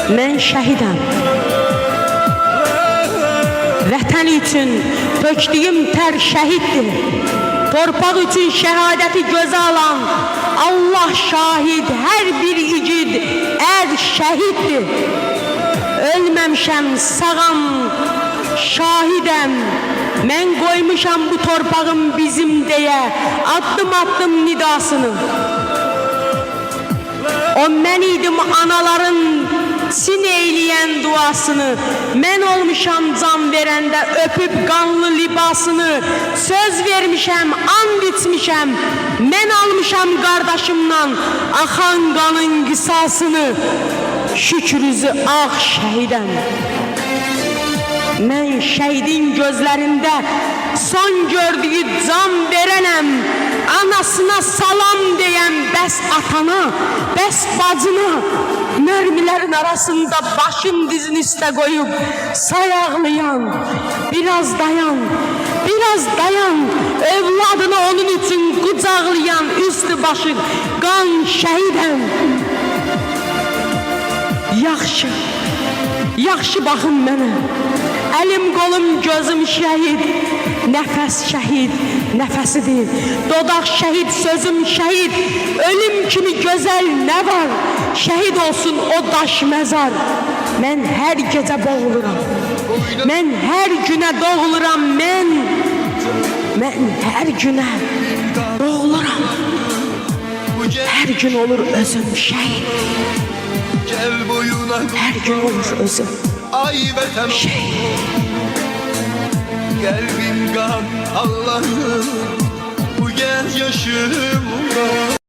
Mən şəhidəm. Vətən üçün tökdüyüm tər şəhiddir. Torpaq üçün şəhadəti gözə alan Allah şahid, hər bir igid ər şəhiddir. Ölməmişəm, sağam, şahidəm. Mən qoymuşam bu torpağım bizim deyə addım addım nidasını. O mən idim anaların sin eyləyən duasını. Mən olmuşam can verəndə öpüb qanlı libasını. Söz vermişəm, and içmişəm. Mən almışam qardaşımdan axan qanın qisasını. Şükrüzü ağ şəhidəm. Mən şəhidin gözlərində son gördüyü can verənəm. Anasına salam deyəm, bəs atana, bəs bacına. Mərmilərin arasında başım dizin üstə qoyub say ağlayan. Biraz dayan, biraz dayan. Evladını onun üçün qucaqlayan üstü başı qan şəhidəm. Yaxşı, yaxşı baxın mənə. Əlim, qolum, gözüm şəhid. Nəfəs şəhid, nəfəsidir. Dodaq şəhid, sözüm şəhid. Ölüm kimi gözəl nə var? Şəhid olsun o daş məzar. Mən hər gecə boğuluram. Mən hər günə doğuluram. Mən hər günə doğuluram. Hər gün olur özüm şəhid. Hər gün olur özüm şəhid. Kalbim kan Allah'ım, bu genç yaşımda